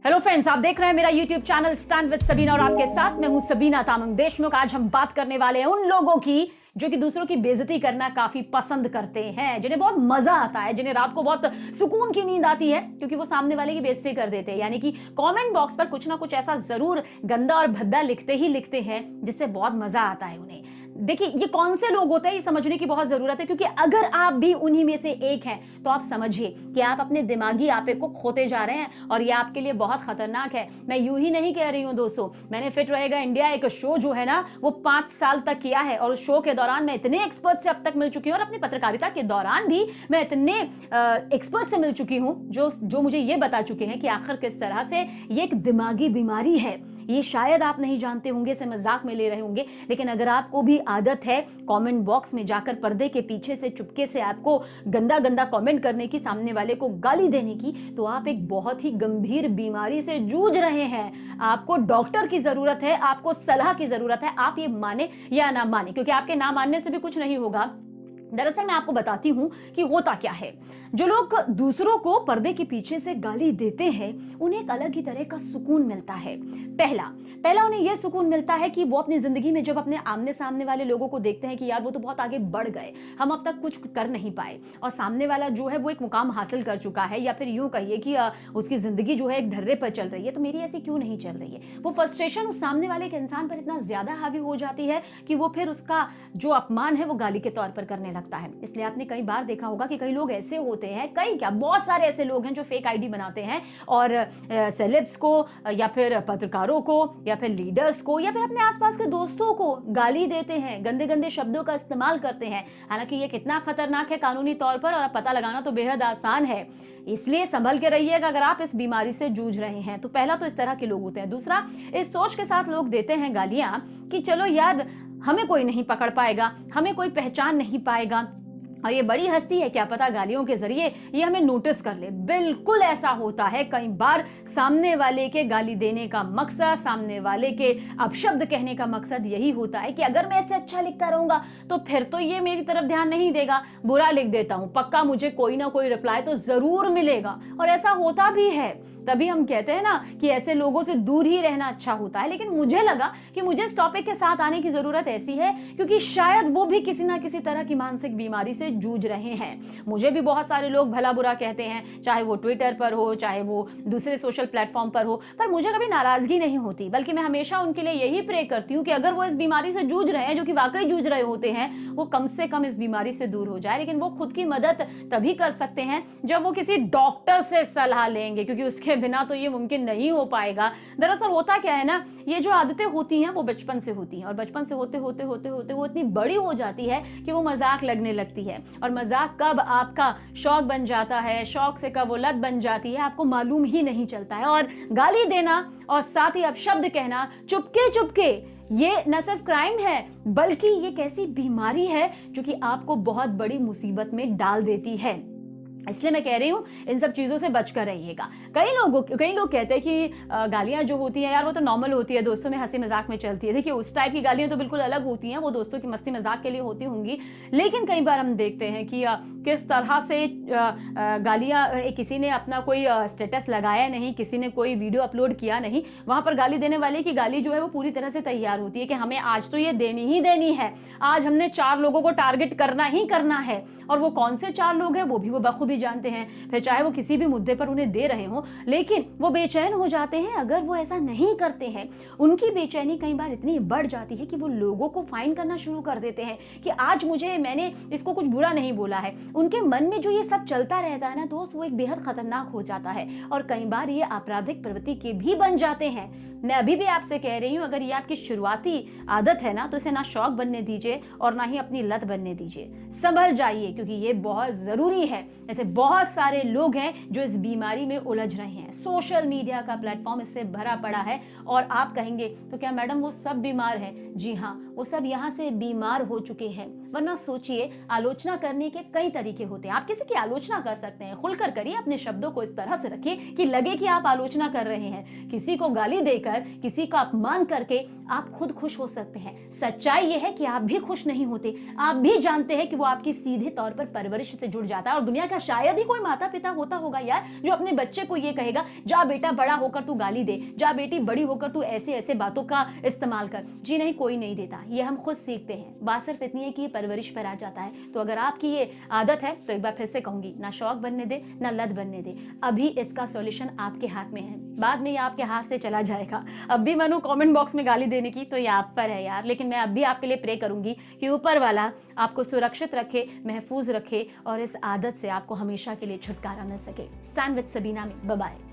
Hello friends, आप देख रहे हैं मेरा YouTube channel stand with Sabina और आपके साथ मैं हूं सबीना तामंग देशमुख। आज हम बात करने वाले हैं उन लोगों की जो कि दूसरों की बेइज्जती करना काफी पसंद करते हैं, जिन्हें बहुत मजा आता है, जिन्हें रात को बहुत सुकून की नींद आती है क्योंकि वो सामने वाले की बेइज्जती कर देते हैं। यानी कि कमेंट बॉक्स पर कुछ ना कुछ ऐसा जरूर गंदा और भद्दा लिखते ही लिखते हैं जिससे बहुत मजा आता है उन्हें। देखिए, ये कौन से लोग होते हैं ये समझने की बहुत जरूरत है, क्योंकि अगर आप भी उन्हीं में से एक हैं तो आप समझिए कि आप अपने दिमागी आपे को खोते जा रहे हैं और ये आपके लिए बहुत खतरनाक है। मैं यूं ही नहीं कह रही हूं दोस्तों, मैंने फिट रहेगा इंडिया एक शो जो है ना वो 5 साल तक किया है और उस शो के दौरान मैं इतने एक्सपर्ट से अब तक मिल चुकी हूं और अपनी पत्रकारिता के दौरान भी मैं इतने एक्सपर्ट से मिल चुकी हूं जो मुझे ये बता चुके हैं कि आखिर किस तरह से ये एक दिमागी बीमारी है। ये शायद आप नहीं जानते होंगे, इसे मजाक में ले रहे होंगे, लेकिन अगर आपको भी आदत है कमेंट बॉक्स में जाकर पर्दे के पीछे से चुपके से आपको गंदा गंदा कमेंट करने की, सामने वाले को गाली देने की, तो आप एक बहुत ही गंभीर बीमारी से जूझ रहे हैं। आपको डॉक्टर की जरूरत है, आपको सलाह की जरूरत है। आप ये माने या ना माने, क्योंकि आपके ना मानने से भी कुछ नहीं होगा। दरअसल मैं आपको बताती हूं कि होता क्या है। जो लोग दूसरों को पर्दे के पीछे से गाली देते हैं उन्हें एक अलग ही तरह का सुकून मिलता है। पहला उन्हें यह सुकून मिलता है कि वो अपनी जिंदगी में जब अपने आमने सामने वाले लोगों को देखते हैं कि यार वो तो बहुत आगे बढ़ गए, हम अब तक कुछ कर नहीं पाए, और सामने वाला जो है वो एक मुकाम हासिल कर चुका है, या फिर यूं कहिए कि उसकी जिंदगी जो है एक ढर्रे पर चल रही है, तो मेरी ऐसी क्यों नहीं चल रही है। वो फ्रस्ट्रेशन उस सामने वाले के इंसान पर इतना ज्यादा हावी हो जाती है कि वो फिर उसका जो अपमान है वो गाली के तौर पर करने लगता है। इसलिए आपने कई बार देखा होगा कि कई लोग ऐसे होते हैं, कई क्या बहुत सारे ऐसे लोग हैं जो फेक आईडी बनाते हैं और सेलेब्स को या फिर पत्रकारों को या फिर लीडर्स को या फिर अपने आसपास के दोस्तों को गाली देते हैं, गंदे गंदे शब्दों का इस्तेमाल करते हैं। हालांकि ये कितना खतरनाक है कानूनी तौर पर और पता लगाना तो बेहद आसान है। इसलिए संभल के रहिएगा अगर आप इस बीमारी से जूझ रहे हैं। तो पहला तो इस तरह के लोग होते हैं। दूसरा, इस सोच के साथ लोग देते हैं गालियां कि चलो यार हमें कोई नहीं पकड़ पाएगा, हमें कोई पहचान नहीं पाएगा, और ये बड़ी हस्ती है, क्या पता गालियों के जरिए ये हमें नोटिस कर ले। बिल्कुल ऐसा होता है। कई बार सामने वाले के गाली देने का मकसद, सामने वाले के अपशब्द कहने का मकसद यही होता है कि अगर मैं इससे अच्छा लिखता रहूंगा तो फिर तो ये मेरी तरफ ध्यान नहीं देगा, बुरा लिख देता हूं, पक्का मुझे कोई ना कोई रिप्लाई तो जरूर मिलेगा। और ऐसा होता भी है। तभी हम कहते हैं ना कि ऐसे लोगों से दूर ही रहना अच्छा होता है। लेकिन मुझे लगा कि मुझे इस टॉपिक के साथ आने की जरूरत ऐसी है क्योंकि शायद वो भी किसी ना किसी तरह की मानसिक बीमारी से जूझ रहे हैं। मुझे भी बहुत सारे लोग भला बुरा कहते हैं, चाहे वो ट्विटर पर हो, चाहे वो दूसरे सोशल प्लेटफॉर्म पर हो, पर मुझे कभी नाराजगी नहीं होती, बल्कि मैं हमेशा उनके लिए यही प्रे करती हूँ कि अगर वो इस बीमारी से जूझ रहे हैं, जो कि वाकई जूझ रहे होते हैं, वो कम से कम इस बीमारी से दूर हो जाए। लेकिन वो खुद की मदद तभी कर सकते हैं जब वो किसी डॉक्टर से सलाह लेंगे, क्योंकि उसके बिना तो ये मुमकिन नहीं हो पाएगा। दरअसल होता क्या है ना, ये जो आदतें होती हैं वो बचपन से होती हैं और बचपन से होते होते होते होते वो इतनी बड़ी हो जाती है कि वो मजाक लगने लगती है। और मजाक कब आपका शौक बन जाता है, शौक से कब वो लत बन जाती है, आपको मालूम ही नहीं चलता है। और गाली देना और साथ ही अपशब्द कहना चुपके चुपके, ये न सिर्फ क्राइम है बल्कि ये एक ऐसी बीमारी है जो कि आपको बहुत बड़ी मुसीबत में डाल देती है। इसलिए मैं कह रही हूं इन सब चीजों से बचकर रहिएगा। कई लोग कहते हैं कि गालियां जो होती हैं यार वो तो नॉर्मल होती है, दोस्तों में हंसी मजाक में चलती है। देखिए, उस टाइप की गालियां तो बिल्कुल अलग होती हैं, वो दोस्तों की मस्ती मजाक के लिए होती होंगी। लेकिन कई बार हम देखते हैं कि किस तरह से गालियां, किसी ने अपना कोई स्टेटस लगाया नहीं, किसी ने कोई वीडियो अपलोड किया नहीं, वहां पर गाली देने वाले की गाली जो है वो पूरी तरह से तैयार होती है कि हमें आज तो ये देनी ही देनी है, आज हमने 4 लोगों को टारगेट करना ही करना है। और वो कौन से 4 लोग हैं वो भी वो बखूबी जानते हैं। फिर चाहे वो किसी भी मुद्दे पर उन्हें दे रहे हो, लेकिन वो बेचैन हो जाते हैं अगर वो ऐसा नहीं करते हैं। उनकी बेचैनी कई बार इतनी बढ़ जाती है कि वो लोगों को फाइन करना शुरू कर देते हैं कि आज मैंने इसको कुछ बुरा नहीं बोला है। उनके मन में जो ये सब चलता रहता है ना दोस्त, वो एक बेहद खतरनाक हो जाता है और कई बार ये आपराधिक प्रवृत्ति के भी बन जाते हैं। मैं अभी भी आपसे कह रही हूं, अगर ये आपकी शुरुआती आदत है ना तो इसे ना शौक बनने दीजिए और ना ही अपनी लत बनने दीजिए। संभल जाइए क्योंकि ये बहुत जरूरी है। ऐसे बहुत सारे लोग हैं जो इस बीमारी में उलझ रहे हैं। सोशल मीडिया का प्लेटफॉर्म इससे भरा पड़ा है और आप कहेंगे तो क्या मैडम वो सब बीमार है? जी हाँ, वो सब यहाँ से बीमार हो चुके हैं। वरना सोचिए, आलोचना करने के कई तरीके होते हैं। आप किसी की आलोचना कर सकते हैं, खुलकर करिए, अपने शब्दों को इस तरह से रखिए कि लगे कि आप आलोचना कर रहे हैं। किसी को गाली देकर, किसी का अपमान करके आप खुद खुश हो सकते हैं। सच्चाई यह है कि आप भी खुश नहीं होते। आप भी जानते हैं कि वो आपकी सीधे तौर पर परवरिश से जुड़ जाता है, और दुनिया का शायद ही कोई माता पिता होता होगा यार जो अपने बच्चे को ये कहेगा, जा बेटा बड़ा होकर तू गाली दे, जा बेटी बड़ी होकर तू ऐसे ऐसे बातों का इस्तेमाल कर। जी नहीं, कोई नहीं देता, ये हम खुद सीखते हैं। बात सिर्फ इतनी है कि ये परवरिश पर आ जाता है। तो अगर आपकी ये आदत है तो एक बार फिर से कहूंगी, ना शौक बनने दे ना लत बनने दे। अभी इसका सॉल्यूशन आपके हाथ में है, बाद में ये आपके हाथ से चला जाएगा। अब भी मनू कमेंट बॉक्स में गाली देने की, तो ये आप पर है यार, लेकिन मैं अब भी आपके लिए प्रे करूंगी कि ऊपर वाला आपको सुरक्षित रखे, महफूज रखे और इस आदत से आपको हमेशा के लिए छुटकारा मिल सके। स्टैंड विद सबीना में बाय बाय।